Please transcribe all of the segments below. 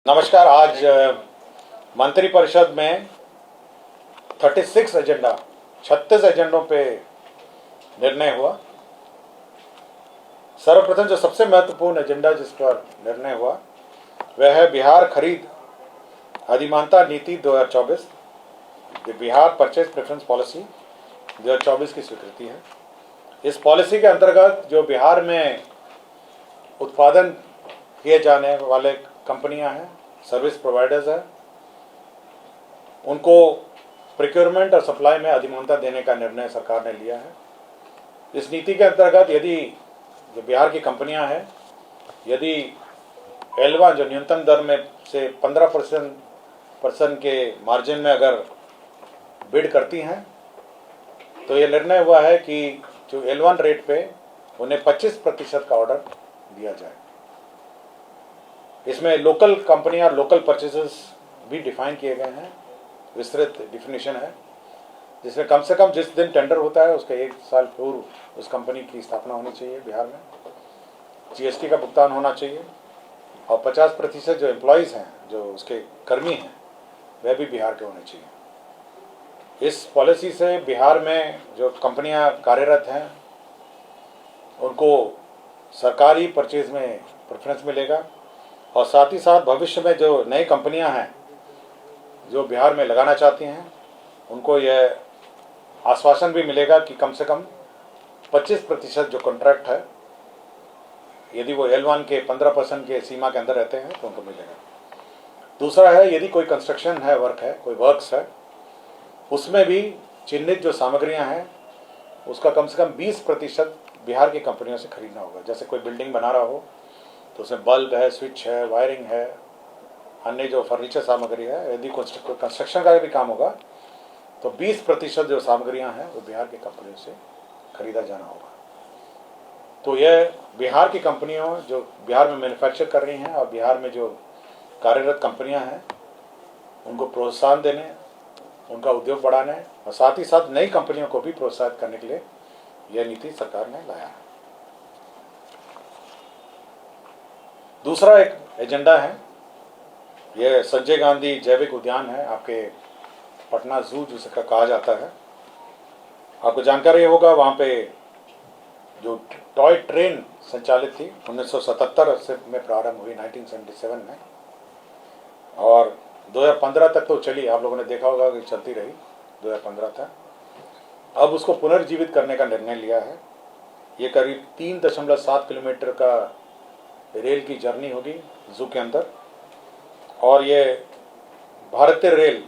नमस्कार। आज मंत्रिपरिषद में 36 एजेंडा 36 एजेंडों पे निर्णय हुआ। सर्वप्रथम जो सबसे महत्वपूर्ण एजेंडा जिस पर निर्णय हुआ वह है बिहार खरीद अधिमानता नीति 2024, बिहार परचेज प्रेफरेंस पॉलिसी 2024 की स्वीकृति है। इस पॉलिसी के अंतर्गत जो बिहार में उत्पादन किए जाने वाले कंपनियां हैं, सर्विस प्रोवाइडर्स हैं, उनको प्रोक्योरमेंट और सप्लाई में अधिमानता देने का निर्णय सरकार ने लिया है। इस नीति के अंतर्गत यदि जो बिहार की कंपनियां हैं, यदि L1 जो न्यूनतम दर में से 15% के मार्जिन में अगर बिड करती हैं तो ये निर्णय हुआ है कि जो L1 रेट पे उन्हें 25% का ऑर्डर दिया जाए। इसमें लोकल कंपनी और लोकल परचेसेस भी डिफाइन किए गए हैं, विस्तृत डिफिनेशन है, जिसमें कम से कम जिस दिन टेंडर होता है उसके 1 साल पूर्व उस कंपनी की स्थापना होनी चाहिए बिहार में, GST का भुगतान होना चाहिए और 50% जो एम्प्लॉयज़ हैं, जो उसके कर्मी हैं, वह भी बिहार के होने चाहिए। इस पॉलिसी से बिहार में जो कंपनियां कार्यरत हैं उनको सरकारी परचेज में प्रेफरेंस मिलेगा और साथ ही साथ भविष्य में जो नई कंपनियां हैं जो बिहार में लगाना चाहती हैं उनको यह आश्वासन भी मिलेगा कि कम से कम 25% जो कॉन्ट्रैक्ट है, यदि वो L1 के 15% के सीमा के अंदर रहते हैं तो उनको मिलेगा। दूसरा है, यदि कोई कंस्ट्रक्शन है, कोई वर्क्स है, उसमें भी चिन्हित जो सामग्रियां हैं उसका कम से कम 20% बिहार की कंपनियों से खरीदना होगा। जैसे कोई बिल्डिंग बना रहा हो तो उसमें बल्ब है, स्विच है, वायरिंग है, अन्य जो फर्नीचर सामग्री है, यदि कंस्ट्रक्शन का भी काम होगा तो 20% जो सामग्रियां हैं वो बिहार की कंपनियों से खरीदा जाना होगा। तो यह बिहार की कंपनियों जो बिहार में मैन्युफैक्चर कर रही हैं और बिहार में जो कार्यरत कंपनियां हैं उनको प्रोत्साहन देने, उनका उद्योग बढ़ाने और साथ ही साथ नई कंपनियों को भी प्रोत्साहित करने के लिए यह नीति सरकार ने लाया है। दूसरा एक एजेंडा है, यह संजय गांधी जैविक उद्यान है, आपके पटना जू जिसका कहा जाता है। आपको जानकारी होगा वहाँ पे जो टॉय ट्रेन संचालित थी 1977 से में प्रारंभ हुई, 1977 में, और 2015 तक तो चली, आप लोगों ने देखा होगा कि चलती रही 2015 तक। अब उसको पुनर्जीवित करने का निर्णय लिया है। ये करीब 3.7 किलोमीटर का रेल की जर्नी होगी जू के अंदर और ये भारतीय रेल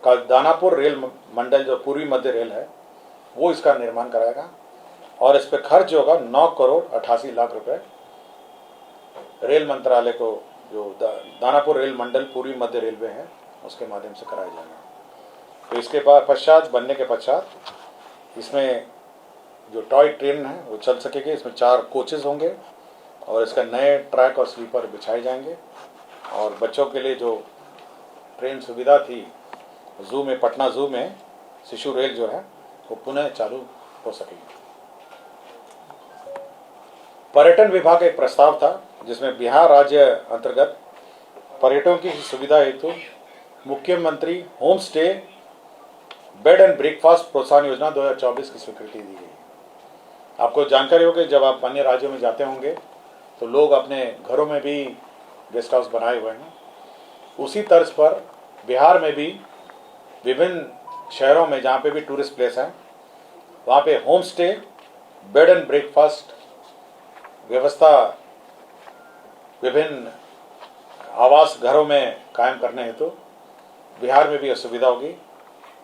का दानापुर रेल मंडल जो पूर्वी मध्य रेल है वो इसका निर्माण कराएगा और इस पर खर्च होगा 9,88,00,000 रुपए। रेल मंत्रालय को जो दानापुर रेल मंडल पूर्वी मध्य रेलवे है उसके माध्यम से कराया जाएगा। तो इसके बाद पश्चात बनने के पश्चात इसमें जो टॉय ट्रेन है वो चल सकेगी। इसमें 4 कोचेज होंगे और इसका नए ट्रैक और स्लीपर बिछाए जाएंगे और बच्चों के लिए जो ट्रेन सुविधा थी जू में, पटना जू में शिशु रेल जो है वो पुनः चालू हो सकेगी। पर्यटन विभाग का एक प्रस्ताव था जिसमें बिहार राज्य अंतर्गत पर्यटकों की सुविधा हेतु मुख्यमंत्री home stay bed and breakfast प्रोत्साहन योजना 2024 की स्वीकृति दी गई। आपको जानकारी होगी जब आप अन्य राज्यों में जाते होंगे तो लोग अपने घरों में भी गेस्ट हाउस बनाए हुए हैं। उसी तर्ज पर बिहार में भी विभिन्न शहरों में जहाँ पे भी टूरिस्ट प्लेस हैं वहाँ पे home stay bed and breakfast व्यवस्था विभिन्न आवास घरों में कायम करने हेतु बिहार में भी यह सुविधा होगी।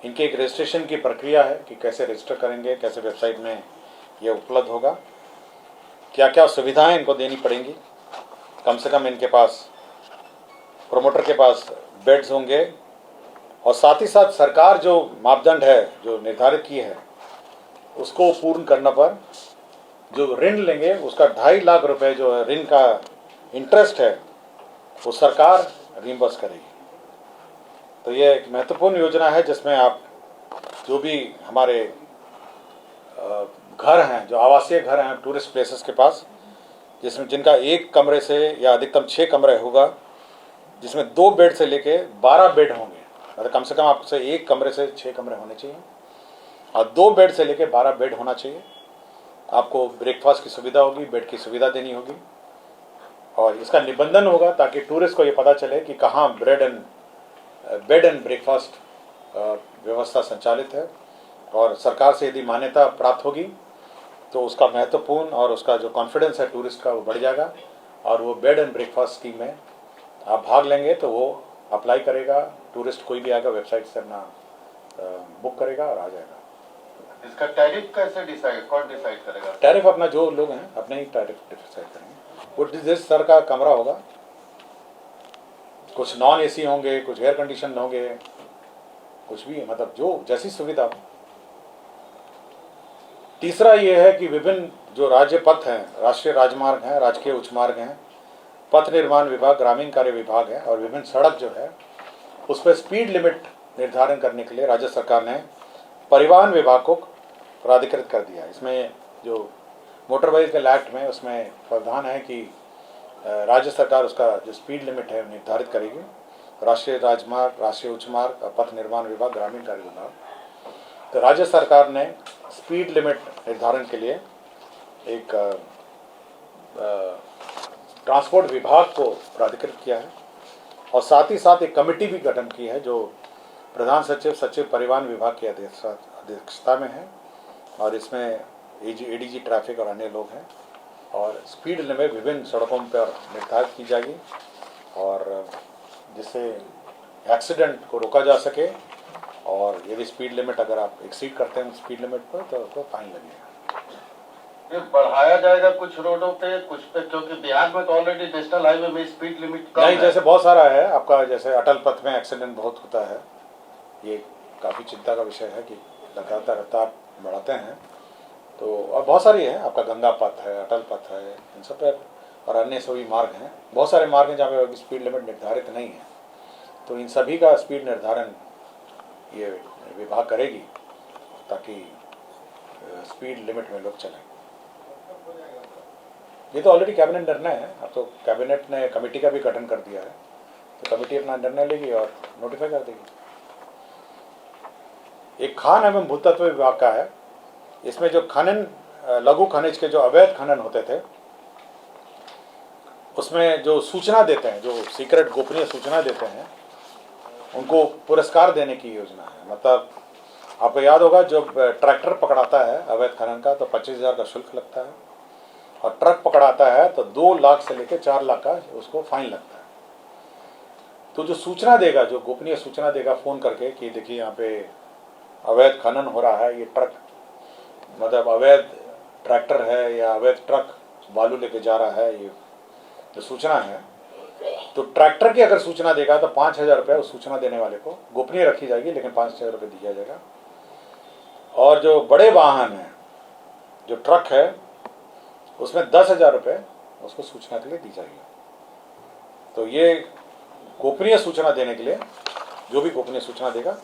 इनके एक रजिस्ट्रेशन की प्रक्रिया है कि कैसे रजिस्टर करेंगे, कैसे वेबसाइट में यह उपलब्ध होगा, क्या क्या सुविधाएं इनको देनी पड़ेंगी। कम से कम इनके पास प्रोमोटर के पास बेड्स होंगे और साथ ही साथ सरकार जो मापदंड है जो निर्धारित की है उसको पूर्ण करने पर जो ऋण लेंगे उसका 2.5 लाख रुपए जो ऋण का इंटरेस्ट है वो सरकार रिम्बर्स करेगी। तो ये एक महत्वपूर्ण योजना है जिसमें आप जो भी हमारे घर हैं, जो आवासीय घर हैं टूरिस्ट प्लेसेस के पास, जिसमें जिनका 1 कमरे से या अधिकतम 6 कमरे होगा, जिसमें 2 बेड से लेके 12 बेड होंगे, मतलब कम से कम आपसे एक कमरे से 6 कमरे होने चाहिए, और 2 बेड से लेके 12 बेड होना चाहिए। आपको ब्रेकफास्ट की सुविधा होगी, बेड की सुविधा देनी होगी, और इसका निबंधन होगा ताकि टूरिस्ट को ये पता चले कि कहाँ बेड एंड ब्रेकफास्ट व्यवस्था संचालित है। और सरकार से यदि मान्यता प्राप्त होगी तो उसका महत्वपूर्ण और उसका जो कॉन्फिडेंस है टूरिस्ट का वो बढ़ जाएगा, और वो बेड एंड ब्रेकफास्ट स्कीम में आप भाग लेंगे तो वो अप्लाई करेगा, टूरिस्ट कोई भी आएगा वेबसाइट से अपना बुक करेगा और आ जाएगा। इसका टैरिफ कैसे कौन डिसाइड करेगा? टैरिफ अपना जो लोग हैं अपने ही टैरिफ डिसाइड करेंगे। वो जिस स्तर का कमरा होगा, कुछ नॉन एसी होंगे, कुछ एयर कंडीशन होंगे, कुछ भी, मतलब जो जैसी सुविधा हो। तीसरा ये है कि विभिन्न जो राज्य पथ हैं, राष्ट्रीय राजमार्ग हैं, राजकीय उच्च मार्ग हैं, पथ निर्माण विभाग, ग्रामीण कार्य विभाग है, और विभिन्न सड़क जो है उस पर स्पीड लिमिट निर्धारण करने के लिए राज्य सरकार ने परिवहन विभाग को प्राधिकृत कर दिया। इसमें जो मोटर व्हीकल एक्ट में उसमें प्रावधान है कि राज्य सरकार उसका जो स्पीड लिमिट है निर्धारित करेगी। राष्ट्रीय राजमार्ग, राष्ट्रीय उच्च मार्ग, पथ निर्माण विभाग, ग्रामीण कार्य विभाग, तो राज्य सरकार ने स्पीड लिमिट निर्धारण के लिए एक ट्रांसपोर्ट विभाग को प्राधिकृत किया है, और साथ ही साथ एक कमेटी भी गठन की है जो प्रधान सचिव, सचिव परिवहन विभाग की अध्यक्षता में है, और इसमें एडीजी ट्रैफिक और अन्य लोग हैं, और स्पीड लिमिट विभिन्न सड़कों पर निर्धारित की जाएगी, और जिससे एक्सीडेंट को रोका जा सके, और यदि स्पीड लिमिट अगर आप एक्सीड करते हैं स्पीड लिमिट पर तो आपको फाइन लगेगा। ये बढ़ाया जाएगा कुछ रोडों पे, कुछ पे, क्योंकि बिहार में तो ऑलरेडी नेशनल हाईवे में स्पीड लिमिट कम नहीं है। जैसे बहुत सारा है आपका, जैसे अटल पथ में एक्सीडेंट बहुत होता है, ये काफ़ी चिंता का विषय है कि लगातार रफ्तार बढ़ाते हैं, तो और बहुत सारी है, आपका गंगा पथ है, अटल पथ है, इन सब पर, और अन्य सभी मार्ग हैं, बहुत सारे मार्ग हैं जहाँ पे स्पीड लिमिट निर्धारित नहीं है, तो इन सभी का स्पीड निर्धारण ये विभाग करेगी ताकि स्पीड लिमिट में लोग चलें। ये तो ऑलरेडी कैबिनेट निर्णय है, अब तो कैबिनेट ने कमेटी का भी गठन कर दिया है, तो कमेटी अपना निर्णय लेगी और नोटिफाई कर देगी। एक खान एवं भूतत्व विभाग का है, इसमें जो खनन, लघु खनिज के जो अवैध खनन होते थे उसमें जो सूचना देते हैं, जो सीक्रेट गोपनीय सूचना देते हैं, उनको पुरस्कार देने की योजना है। मतलब आपको याद होगा जब ट्रैक्टर पकड़ाता है अवैध खनन का तो 25,000 का शुल्क लगता है, और ट्रक पकड़ाता है तो 2 लाख से लेकर 4 लाख का उसको फाइन लगता है। तो जो सूचना देगा, जो गोपनीय सूचना देगा फोन करके कि देखिए यहाँ पे अवैध खनन हो रहा है, ये ट्रक मतलब अवैध ट्रैक्टर है या अवैध ट्रक बालू लेके जा रहा है, ये जो सूचना है, तो ट्रैक्टर की अगर सूचना देगा तो 5,000 रुपये उस सूचना देने वाले को गोपनीय रखी जाएगी, लेकिन 5,000 रुपये दिया जाएगा। और जो बड़े वाहन है, जो ट्रक है, उसमें 10,000 रुपये उसको सूचना के लिए दी जाएगी। तो ये गोपनीय सूचना देने के लिए जो भी गोपनीय सूचना देगा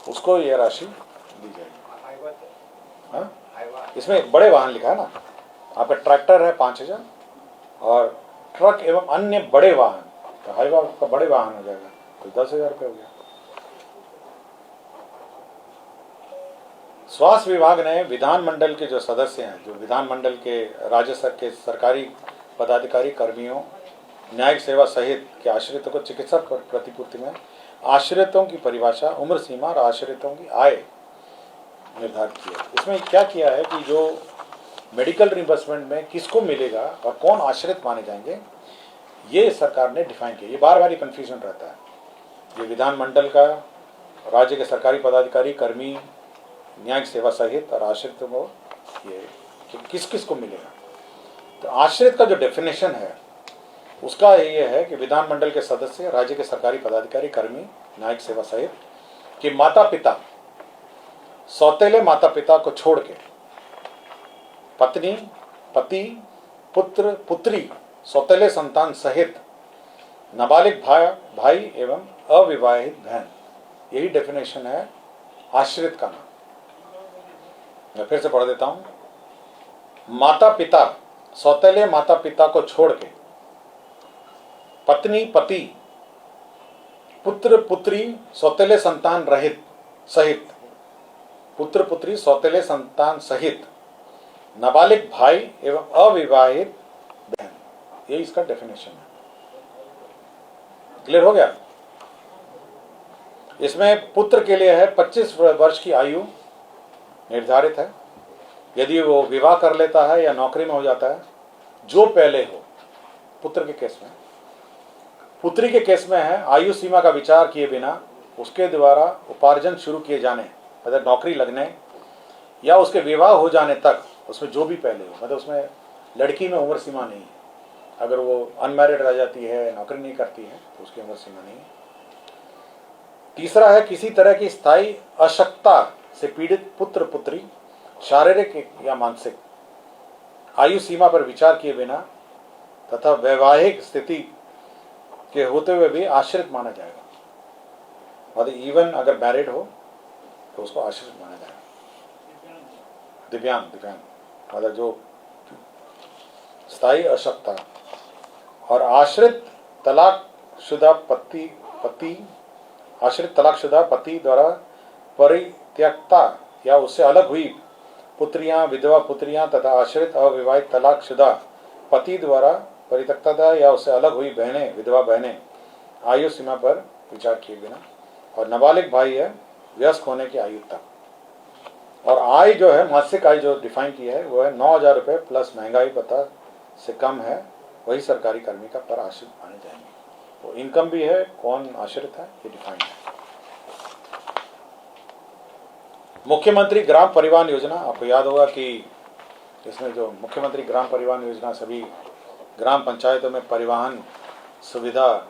उसको ये राशि दी जाएगी। हाँ, इसमें बड़े वाहन लिखा है ना, आपका ट्रैक्टर है 5,000, और ट्रक एवं अन्य बड़े वाहन, तो हाईवा का बड़े वाहन हो जाएगा तो 10,000 रुपये हो गया। स्वास्थ्य विभाग ने विधानमंडल के जो सदस्य हैं, जो विधानमंडल के राज्य के सरकारी पदाधिकारी, कर्मियों, न्यायिक सेवा सहित के आश्रितों को चिकित्सा प्रतिपूर्ति में आश्रितों की परिभाषा, उम्र सीमा और आश्रितों की आय निर्धारित की है। इसमें क्या किया है कि जो मेडिकल रिइंबर्समेंट में किसको मिलेगा और कौन आश्रित माने जाएंगे, ये सरकार ने डिफाइन किया। ये बार बार कन्फ्यूजन रहता है, ये विधानमंडल का, राज्य के सरकारी पदाधिकारी, कर्मी, न्यायिक सेवा सहित और आश्रितों को ये किस किस को मिलेगा। तो आश्रित का जो डेफिनेशन है उसका ये है कि विधानमंडल के सदस्य, राज्य के सरकारी पदाधिकारी, कर्मी, न्यायिक सेवा सहित कि माता पिता, सौतेले माता पिता को छोड़ के पत्नी, पति, पुत्र, पुत्री, सौतेले संतान सहित नाबालिग भाई एवं अविवाहित बहन, यही डेफिनेशन है आश्रित का नाम। मैं फिर से पढ़ देता हूं। माता पिता, सौतेले माता पिता को छोड़ के पत्नी, पति, पुत्र पुत्री सौतेले संतान रहित सहित पुत्र पुत्री सौतेले संतान सहित नाबालिग भाई एवं अविवाहित बहन, ये इसका डेफिनेशन है। क्लियर हो गया? इसमें पुत्र के लिए है 25 वर्ष की आयु निर्धारित है। यदि वो विवाह कर लेता है या नौकरी में हो जाता है, जो पहले हो, पुत्र के केस में। पुत्री के केस में है आयु सीमा का विचार किए बिना उसके द्वारा उपार्जन शुरू किए जाने, मतलब नौकरी लगने या उसके विवाह हो जाने तक, उसमें जो भी पहले हो, मतलब उसमें लड़की में उम्र सीमा नहीं है। अगर वो अनमैरिड रह जाती है, नौकरी नहीं करती है, तो उसकी उम्र सीमा नहीं है। तीसरा है किसी तरह की स्थायी अशक्तता से पीड़ित पुत्र पुत्री, शारीरिक या मानसिक, आयु सीमा पर विचार किए बिना तथा वैवाहिक स्थिति के होते हुए भी आश्रित माना जाएगा। मतलब इवन अगर मैरिड हो तो उसको आश्रित माना जाएगा। दिव्यांग मतलब जो स्थायी अशक्तता और आश्रित तलाकशुदा पति द्वारा परित्यक्ता या उससे अलग हुई पुत्रियां, विधवा पुत्रियां तथा आश्रित अविवाहित तलाकशुदा पति द्वारा परित्यक्ता या उससे अलग हुई बहनें, विधवा बहनें, आयु सीमा पर विचार किए बिना। और नाबालिग भाई है वयस्क होने की आयु तक। और आय जो है, मासिक आय जो डिफाइन की है वो है 9,000 रुपये प्लस महंगाई भत्ता से कम है, वही सरकारी कर्मी का पर आश्रित माने जाएंगे। तो इनकम भी है, कौन आश्रित है, ये डिफाइन है। मुख्यमंत्री ग्राम परिवहन योजना, आपको याद होगा कि इसमें जो मुख्यमंत्री ग्राम परिवहन योजना सभी ग्राम पंचायतों में परिवहन सुविधा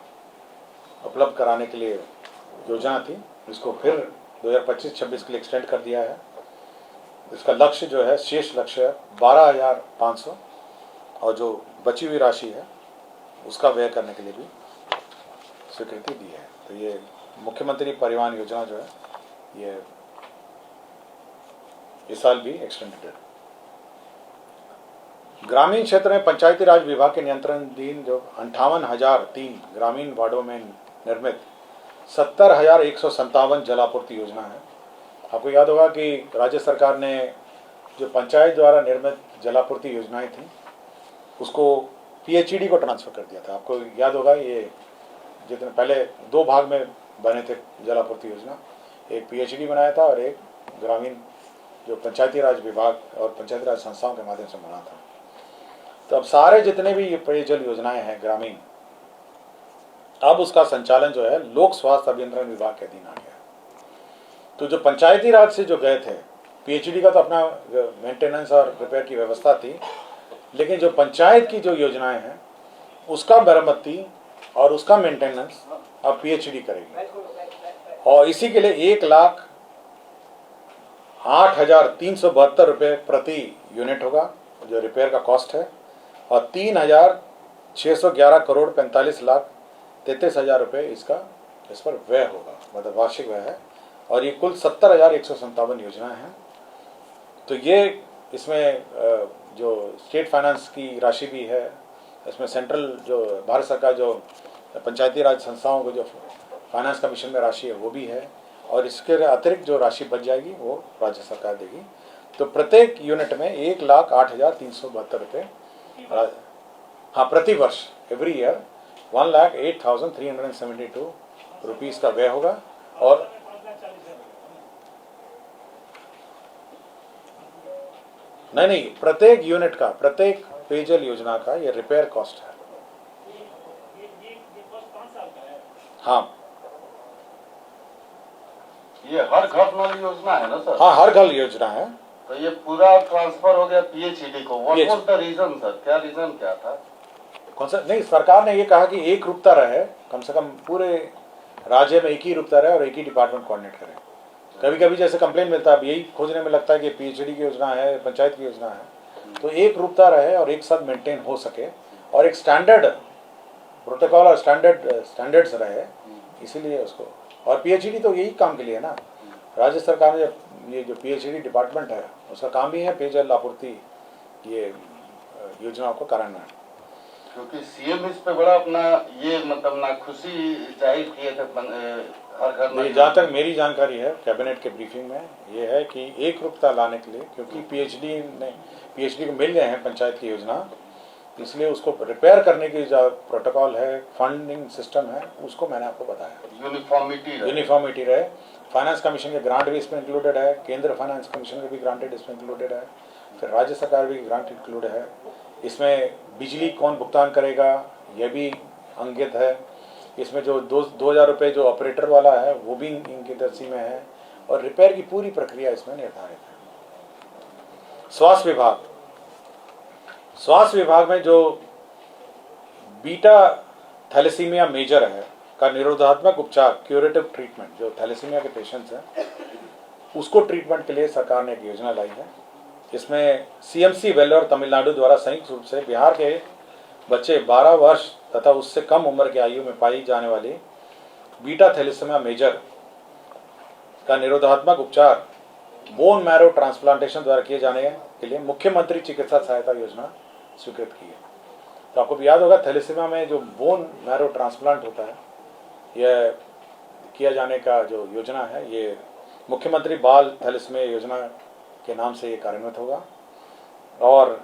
उपलब्ध कराने के लिए योजना थी, इसको फिर 2025-26 के लिए एक्सटेंड कर दिया है। इसका लक्ष्य जो है, शेष लक्ष्य 12,500 और जो बची हुई राशि है उसका व्यय करने के लिए भी स्वीकृति दी है। तो ये मुख्यमंत्री परिवहन योजना जो है ये इस साल भी एक्सटेंडेड है। ग्रामीण क्षेत्र में पंचायती राज विभाग के नियंत्रणाधीन जो 58,003 ग्रामीण वार्डों में निर्मित 70,157 जलापूर्ति योजना है। आपको याद होगा कि राज्य सरकार ने जो पंचायत द्वारा निर्मित जलापूर्ति योजनाएं थी उसको पीएचईडी को ट्रांसफर कर दिया था। आपको याद होगा ये जितने पहले 2 भाग में बने थे जलापूर्ति योजना, एक पीएचईडी बनाया था और एक ग्रामीण जो पंचायती राज विभाग और पंचायती राज संस्थाओं के माध्यम से बना था। तो अब सारे जितने भी ये पेयजल योजनाएं हैं ग्रामीण, अब उसका संचालन जो है लोक स्वास्थ्य अभियंत्रण विभाग के अधीन आ गया। तो जो पंचायती राज से जो गए थे, पीएचईडी का तो अपना मेंटेनेंस और रिपेयर की व्यवस्था थी, लेकिन जो पंचायत की जो योजनाएं हैं उसका मरम्मती और उसका मेंटेनेंस अब पीएचईडी करेगी। और इसी के लिए 1,08,372 रुपये प्रति यूनिट होगा जो रिपेयर का कॉस्ट है, और 3,611 करोड़ 45,33,000 रुपये इस पर व्यय होगा, मतलब वार्षिक व्यय है। और ये कुल 70,157 योजनाएं हैं। तो ये इसमें जो स्टेट फाइनेंस की राशि भी है, इसमें सेंट्रल जो भारत सरकार जो पंचायती राज संस्थाओं को जो फाइनेंस कमीशन में राशि है वो भी है, और इसके अतिरिक्त जो राशि बच जाएगी वो राज्य सरकार देगी। तो प्रत्येक यूनिट में 1,08,372 रुपये, हाँ, प्रति वर्ष, एवरी ईयर 1,08,372 रुपीज़ का व्यय होगा। और नहीं, प्रत्येक यूनिट का, प्रत्येक पेयजल योजना का ये रिपेयर कॉस्ट है। हाँ, ये हर घर नल योजना है ना सर? हाँ, हर घर योजना है। तो ये पूरा ट्रांसफर हो गया पीएचईडी को। What was the reason sir? क्या रीजन क्या था? कौन सा? नहीं, सरकार ने ये कहा कि एक रूपता रहे, कम से कम पूरे राज्य में एक ही रूपता रहे और एक ही डिपार्टमेंट कोऑर्डिनेट करे। कभी कभी जैसे कंप्लेन मिलता है, यही खोजने में लगता है कि पीएचईडी की योजना है, पंचायत की योजना है, तो एक रूपता रहे और एक साथ मेंटेन हो सके और एक स्टैंडर्ड प्रोटोकॉल और स्टैंडर्ड्स रहे, इसीलिए उसको। और पीएचईडी तो यही काम के लिए है ना। राज्य सरकार ने ये जो पीएचईडी डिपार्टमेंट है उसका काम भी है पेयजल आपूर्ति ये योजनाओं को कार्यान्वयन। क्योंकि सीएम इस पे बड़ा अपना ये मतलब नाखुशी जाहिर किए थे हर घर नहीं, जहाँ तक मेरी जानकारी है कैबिनेट के ब्रीफिंग में ये है कि एक रूपता लाने के लिए, क्योंकि पीएचडी को मिल गए हैं पंचायत की योजना, इसलिए उसको रिपेयर करने की जो प्रोटोकॉल है, फंडिंग सिस्टम है, उसको मैंने आपको बताया। यूनिफॉर्मिटी रहे। फाइनेंस कमीशन के ग्रांट भी इसमें इंक्लूडेड है, केंद्र फाइनेंस कमीशन के भी ग्रांटेड इसमें इंक्लूडेड है, फिर राज्य सरकार भी ग्रांट इंक्लूड है। इसमें बिजली कौन भुगतान करेगा यह भी अंकित है। इसमें जो 2000 रुपये जो ऑपरेटर वाला है वो भी इनकी दर्सी में है, और रिपेयर की पूरी प्रक्रिया इसमें निर्धारित है। स्वास्थ्य विभाग में जो बीटा थैलेसीमिया मेजर है का निरोधात्मक उपचार, क्यूरेटिव ट्रीटमेंट, जो थैलेसीमिया के पेशेंट्स हैं उसको ट्रीटमेंट के लिए सरकार ने एक योजना लाई है। इसमें सीएमसी वेल्लोर तमिलनाडु द्वारा संयुक्त रूप से बिहार के बच्चे 12 वर्ष तथा उससे कम उम्र की आयु में पाई जाने वाली बीटा थैलेसीमिया मेजर का निरोधात्मक उपचार बोन मैरो ट्रांसप्लांटेशन द्वारा किए जाने के लिए मुख्यमंत्री चिकित्सा सहायता योजना स्वीकृत की है। तो आपको भी याद होगा, थैलेसीमिया में जो बोन मैरो ट्रांसप्लांट होता है, यह किया जाने का जो योजना है, ये मुख्यमंत्री बाल थैलेसीमिया योजना के नाम से ये कार्यान्वित होगा। और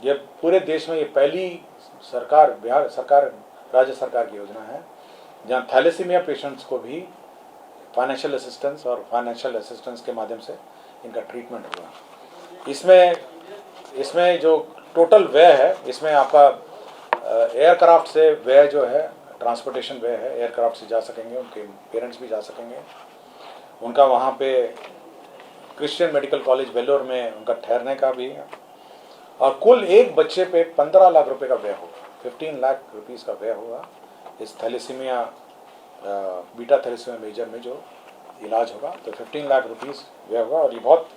ये पूरे देश में ये पहली सरकार, बिहार सरकार, राज्य सरकार की योजना है जहाँ थैलेसीमिया पेशेंट्स को भी फाइनेंशियल असिस्टेंस के माध्यम से इनका ट्रीटमेंट होगा। इसमें जो टोटल व्यय है, इसमें आपका एयरक्राफ्ट से व्यय जो है, ट्रांसपोर्टेशन व्यय है, एयरक्राफ्ट से जा सकेंगे, उनके पेरेंट्स भी जा सकेंगे, उनका वहाँ पे क्रिश्चियन मेडिकल कॉलेज वेल्लोर में उनका ठहरने का भी है, और कुल एक बच्चे पे 15 लाख रुपए का व्यय होगा, 15 लाख रुपीस का व्यय होगा इस थैलेसीमिया, बीटा थैलेसीमिया मेजर में जो इलाज होगा। तो 15 लाख रुपीस व्यय होगा, और ये बहुत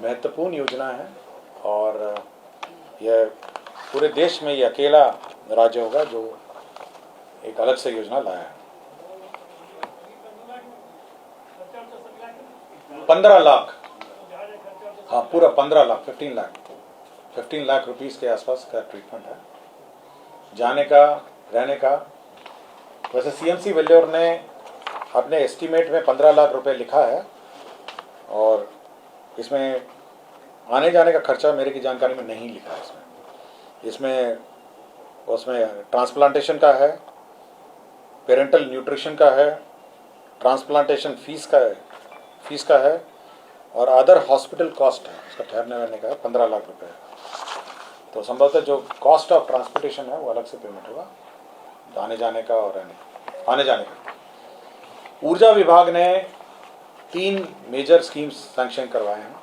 महत्वपूर्ण योजना है, और यह पूरे देश में ये अकेला राज्य होगा जो एक अलग से योजना लाया है। 15 लाख, हाँ पूरा 15 लाख, 15 लाख रुपीस के आसपास का ट्रीटमेंट है, जाने का, रहने का। वैसे सीएमसी वेल्लोर ने अपने एस्टीमेट में 15 लाख रुपए लिखा है, और इसमें आने जाने का खर्चा मेरे की जानकारी में नहीं लिखा है। इसमें उसमें ट्रांसप्लांटेशन का है, पेरेंटल न्यूट्रिशन का है, ट्रांसप्लांटेशन फीस का है, और अदर हॉस्पिटल कॉस्ट है, उसका ठहरने रहने का है 15 लाख रुपए। तो संभवतः जो कॉस्ट ऑफ ट्रांसपोर्टेशन है वो अलग से पेमेंट होगा, आने जाने का और आने जाने का। ऊर्जा विभाग ने 3 मेजर स्कीम्स सैंक्शन करवाए हैं।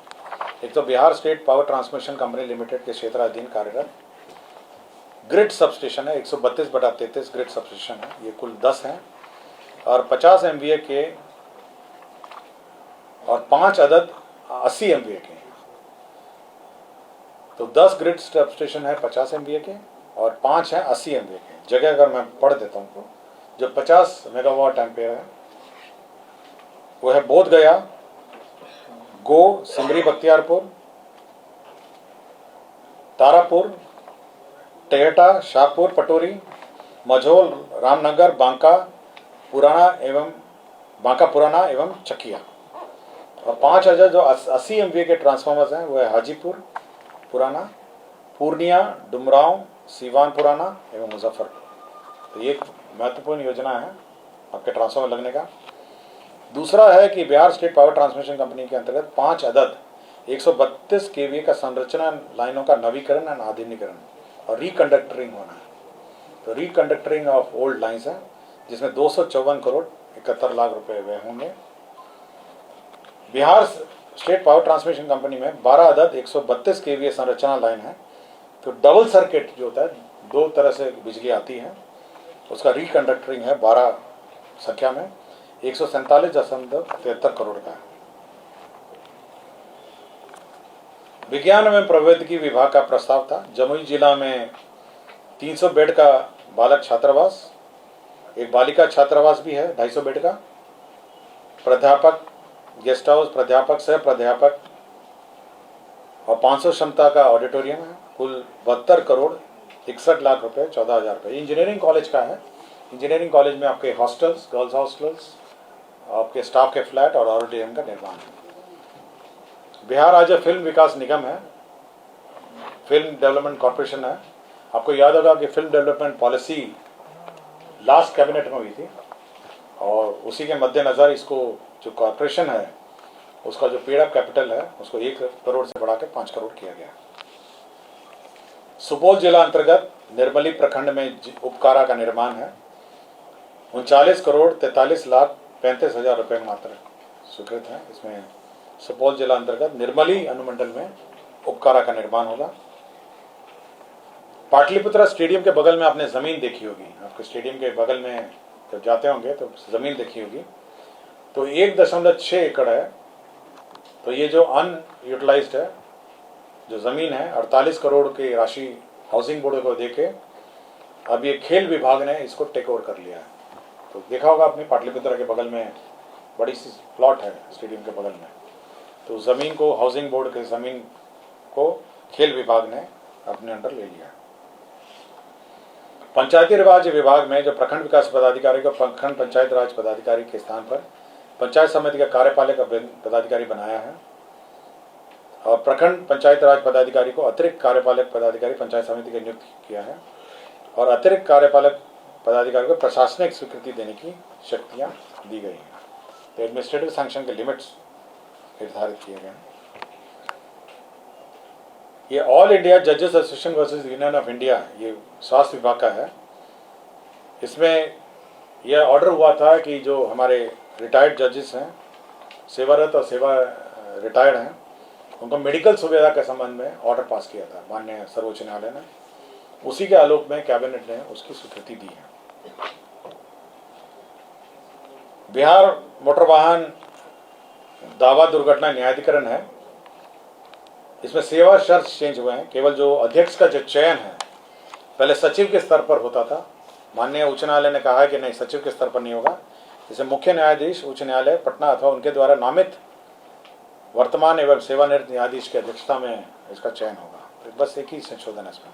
एक तो Bihar state power transmission company limited के क्षेत्राधीन कार्यरत ग्रिड सबस्टेशन है, 132/33 ग्रिड सबस्टेशन है, ये कुल 10 हैं, और 50 MVA के और 5 अदद 80 MVA के। तो 10 ग्रिड सबस्टेशन है 50 MVA के, और 5 हैं 80 MVA के। जगह अगर मैं पढ़ देता हूँ तो जो 50 मेगावाट एम्पेयर है वो है बोध गया, गो, सिमरी बख्तियारपुर, तारापुर, टेहटा, शाहपुर पटोरी, मझोल, रामनगर, बांका पुराना एवं चकिया। और 5 अदद जो 80 MVA के ट्रांसफार्मर्स हैं वो है हाजीपुर पुराना, पूर्णिया, डुमरांव, सीवान पुराना एवं मुजफ्फरपुर। तो ये एक महत्वपूर्ण योजना है आपके ट्रांसफार्मर लगने का। दूसरा है कि Bihar state power transmission company के अंतर्गत 5 अदद 132 kVA का संरचना लाइनों का नवीकरण और आधुनिकीकरण और रिकंडक्टरिंग होना है। तो रिकंडक्टरिंग ऑफ ओल्ड लाइन्स है, जिसमें 254 करोड़ 71 लाख रुपए व्यय होंगे। Bihar state power transmission company में 12 अदद 132 kVA संरचना लाइन है। तो डबल सर्किट जो होता है, 2 तरह से बिजली आती है, उसका रिकंडक्टरिंग है 12 संख्या में 147.73 करोड़ का है। विज्ञान एवं प्रौद्योगिकी विभाग का प्रस्ताव था, जमुई जिला में 300 बेड का बालक छात्रावास, एक बालिका छात्रावास भी है 250 बेड का, प्राध्यापक गेस्ट हाउस, प्राध्यापक, सह प्राध्यापक और 500 क्षमता का ऑडिटोरियम है। कुल 72 करोड़ 61 लाख रुपए, 14,000 रुपये। इंजीनियरिंग कॉलेज का है। इंजीनियरिंग कॉलेज में आपके हॉस्टल्स, गर्ल्स हॉस्टल्स, आपके स्टाफ के फ्लैट और ऑडिटोरियम का निर्माण है। बिहार राज्य फिल्म विकास निगम है, फिल्म डेवलपमेंट कॉरपोरेशन है। आपको याद होगा कि film development policy last cabinet में हुई थी और उसी के मद्देनज़र इसको जो कॉरपोरेशन है उसका जो पेड अप कैपिटल है उसको 1 करोड़ से बढ़ा के 5 करोड़ किया गया। सुपौल जिला अंतर्गत निर्मली प्रखंड में उपकारा का निर्माण है। 39 करोड़ 43 लाख 35 हजार रुपये मात्र स्वीकृत है। इसमें सुपौल जिला अंतर्गत निर्मली अनुमंडल में उपकारा का निर्माण होगा। पाटलिपुत्रा स्टेडियम के बगल में आपने जमीन देखी होगी, आपके स्टेडियम के बगल में जब जाते होंगे तो जमीन देखी होगी, तो 1.6 एकड़ है। तो ये जो अनयूटिलाइज्ड है जो जमीन है 48 करोड़ की राशि हाउसिंग बोर्ड को देके अब ये खेल विभाग ने इसको टेक ओवर कर लिया है। तो देखा होगा आपने पाटलिपुत्रा के बगल में बड़ी सी प्लॉट है स्टेडियम के बगल में, तो जमीन को हाउसिंग बोर्ड के जमीन को खेल विभाग ने अपने अंडर ले लिया। पंचायती राज विभाग में जो प्रखंड विकास पदाधिकारी को प्रखंड पंचायत राज पदाधिकारी के स्थान पर पंचायत समिति का कार्यपालक पदाधिकारी बनाया है और प्रखंड पंचायत राज पदाधिकारी को अतिरिक्त कार्यपालक पदाधिकारी पंचायत समिति का नियुक्त किया है और अतिरिक्त कार्यपालक पदाधिकारी को प्रशासनिक स्वीकृति देने की शक्तियां दी गई हैं। तो एडमिनिस्ट्रेटिव सैंक्शन के लिमिट्स निर्धारित किए गए हैं। ये ऑल इंडिया जजेस association versus union of India, ये स्वास्थ्य विभाग का है। इसमें यह ऑर्डर हुआ था कि जो हमारे रिटायर्ड जजेस हैं, सेवारत और सेवा रिटायर्ड हैं, उनको मेडिकल सुविधा के संबंध में ऑर्डर पास किया था माननीय सर्वोच्च न्यायालय ने। उसी के आलोक में कैबिनेट ने उसकी स्वीकृति दी है। बिहार मोटर वाहन दावा दुर्घटना न्यायाधिकरण है। इसमें सेवा शर्त चेंज हुए हैं। केवल जो अध्यक्ष का जो चयन है पहले सचिव के स्तर पर होता था, माननीय उच्च न्यायालय ने कहा है कि नहीं, सचिव के स्तर पर नहीं होगा। इसे मुख्य न्यायाधीश उच्च न्यायालय पटना अथवा उनके द्वारा नामित वर्तमान एवं सेवानिवृत्त न्यायाधीश की अध्यक्षता में इसका चयन होगा। तो बस एक ही संशोधन है इसमें।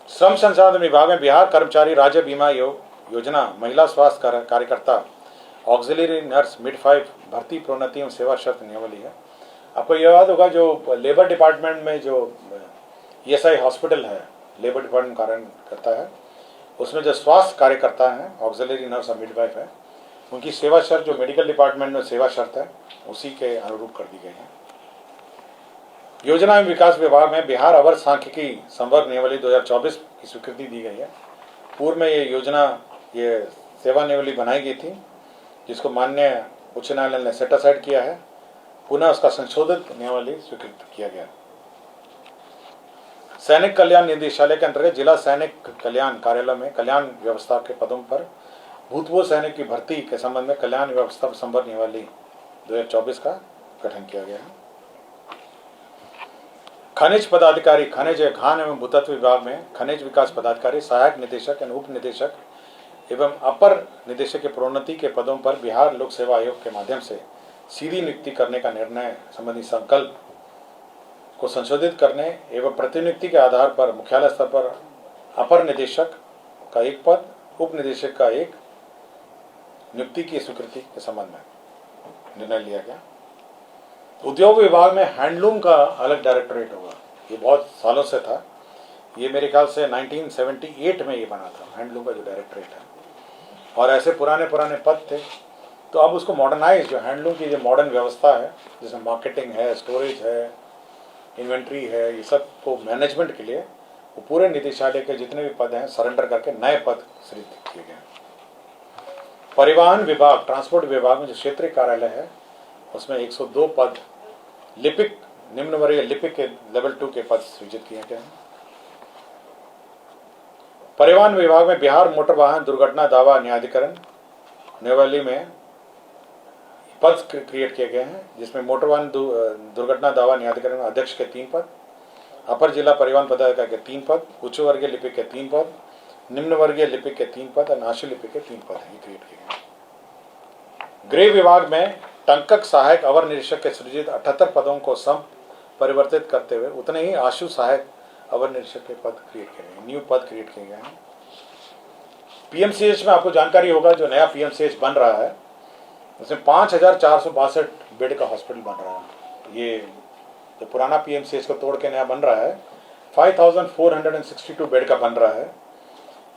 श्रम संसाधन विभाग में बिहार कर्मचारी राज्य बीमा योजना महिला स्वास्थ्य कार्यकर्ता ऑक्सिलरी नर्स मिडवाइफ भर्ती प्रोन्नति एवं सेवा शर्त नियमावली है। आपको यह याद होगा जो लेबर डिपार्टमेंट में जो ESI हॉस्पिटल है, लेबर डिपार्टमेंट कार्य करता है, उसमें जो स्वास्थ्य कार्यकर्ता हैं ऑक्सिलरी नर्स और मिडवाइफ है, उनकी सेवा शर्त जो मेडिकल डिपार्टमेंट में सेवा शर्त है उसी के अनुरूप कर दी गई है। योजना एवं विकास विभाग में बिहार अवर सांख्यिकी संवर्ग नियमावली 2024 की स्वीकृति दी गई है। पूर्व में ये योजना, ये सेवा नियमावली बनाई गई थी जिसको माननीय उच्च न्यायालय ने सेट असाइड किया है। पुनः उसका संशोधित नियमावली स्वीकृत किया गया। सैनिक कल्याण निदेशालय के अंतर्गत जिला सैनिक कल्याण कार्यालय में कल्याण व्यवस्था के पदों पर भूतपूर्व सैनिक की भर्ती के संबंध में कल्याण व्यवस्था संवर्ग नियमावली 2024 का गठन किया गया है। खनिज पदाधिकारी, खनिज खान एवं भूतत्व विभाग में खनिज विकास पदाधिकारी, सहायक निदेशक एवं उप निदेशक एवं अपर निदेशक के प्रोन्नति के पदों पर बिहार लोक सेवा आयोग के माध्यम से सीधी नियुक्ति करने का निर्णय संबंधी संकल्प को संशोधित करने एवं प्रतिनियुक्ति के आधार पर मुख्यालय स्तर पर अपर निदेशक का एक पद, उप निदेशक का एक नियुक्ति की स्वीकृति के संबंध में निर्णय लिया गया। उद्योग विभाग में हैंडलूम का अलग डायरेक्टरेट होगा। ये बहुत सालों से था, ये मेरे ख्याल से 1978 में ये बना था हैंडलूम का जो डायरेक्टरेट है, और ऐसे पुराने पद थे। तो अब उसको मॉडर्नाइज, जो हैंडलूम की जो मॉडर्न व्यवस्था है जिसमें मार्केटिंग है, स्टोरेज है, इन्वेंट्री है, ये सब को मैनेजमेंट के लिए वो पूरे निदेशालय के जितने भी पद हैं सरेंडर करके नए पद सृजित किए गए। परिवहन विभाग, ट्रांसपोर्ट विभाग में जो क्षेत्रीय कार्यालय है उसमें 102 पद लिपिक, निम्न वर्गीय लिपिक के लेवल 2 के पद सृजित किए गए हैं। परिवहन विभाग में बिहार मोटर वाहन दुर्घटना दावा न्यायाधिकरण नियमावली में पद क्रिएट किए गए हैं, जिसमें मोटर वाहन दुर्घटना दावा न्यायाधिकरण में अध्यक्ष के 3 पद, अपर जिला परिवहन पदाधिकारी के 3 पद, उच्च वर्गीय लिपिक के 3 पद, निम्न वर्गीय लिपिक के 3 पद और नाशी लिपिक के 3 पद ये क्रिएट किए गए। गृह विभाग में टंकक सहायक अवर निरीक्षक के सृजित 78 पदों को सम परिवर्तित करते हुए उतने ही आशु सहायक अवर निरीक्षक के पद क्रिएट किए गए, न्यू पद क्रिएट किए गए हैं। पीएमसीएच में आपको जानकारी होगा, जो नया पीएमसीएच बन रहा है उसमें 5462 बेड का हॉस्पिटल बन रहा है। ये जो पुराना पीएमसीएच को तोड़ के नया बन रहा है 5462 बेड का बन रहा है।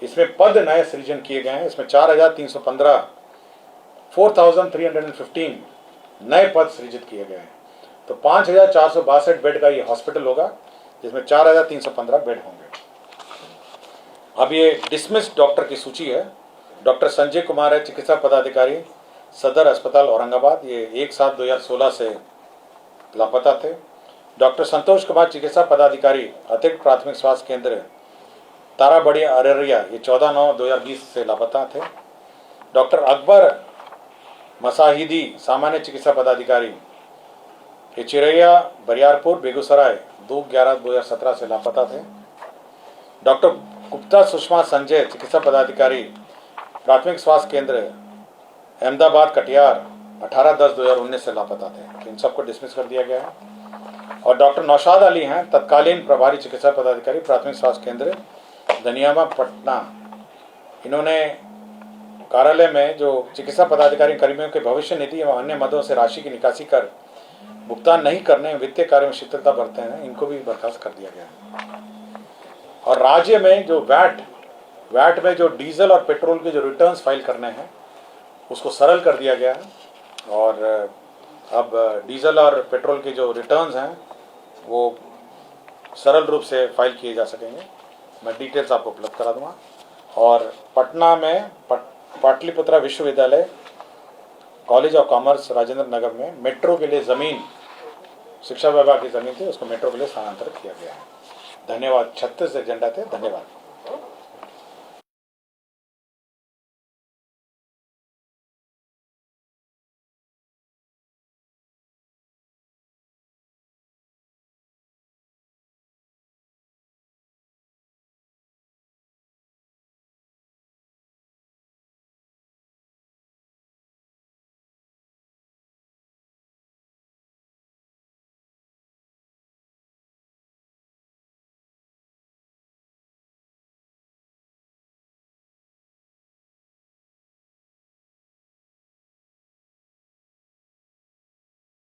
इसमें पद नए सृजन किए गए हैं। इसमें 4315 नए पद सृजित किए गए हैं। तो 5462 बेड का ये हॉस्पिटल होगा, जिसमें 4315 बेड होंगे। अब ये डिसमिस्ड डॉक्टर की सूची है। डॉक्टर संजय कुमार है, चिकित्सा पदाधिकारी, सदर अस्पताल औरंगाबाद। ये 1/7/2016 से लापता थे। डॉक्टर संतोष कुमार, चिकित्सा पदाधिकारी, अतिरिक्त प्राथमिक स्वास्थ्य केंद्र ताराबड़ी अररिया, ये 14/9/2020 से लापता थे। डॉक्टर अकबर मसाहिदी, सामान्य चिकित्सा पदाधिकारी, ये चिरैया बरियारपुर बेगूसराय, 2/11/2017 से लापता थे। डॉक्टर गुप्ता सुषमा संजय, चिकित्सा पदाधिकारी, प्राथमिक स्वास्थ्य केंद्र अहमदाबाद कटिहार, 18/10/2019 से लापता थे। तो इन सबको डिसमिस कर दिया गया है। और डॉक्टर नौशाद अली हैं, तत्कालीन प्रभारी चिकित्सा पदाधिकारी, प्राथमिक स्वास्थ्य केंद्र धनियामा पटना। इन्होंने कार्यालय में जो चिकित्सा पदाधिकारी कर्मियों के भविष्य निधि एवं अन्य मदों से राशि की निकासी कर भुगतान नहीं करने, वित्तीय कार्य में शिथिलता बरते हैं, इनको भी बर्खास्त कर दिया गया है। और राज्य में जो वैट में जो डीजल और पेट्रोल के जो रिटर्न्स फाइल करने हैं उसको सरल कर दिया गया है। और अब डीजल और पेट्रोल के जो रिटर्न्स हैं वो सरल रूप से फाइल किए जा सकेंगे। मैं डिटेल्स आपको उपलब्ध करा दूंगा। और पटना में पाटलिपुत्रा विश्वविद्यालय, college of commerce Rajendra Nagar में मेट्रो के लिए ज़मीन, शिक्षा विभाग की ज़मीन थी, उसको मेट्रो के लिए स्थानांतरित किया गया है। धन्यवाद। 36 एजेंडा थे। धन्यवाद।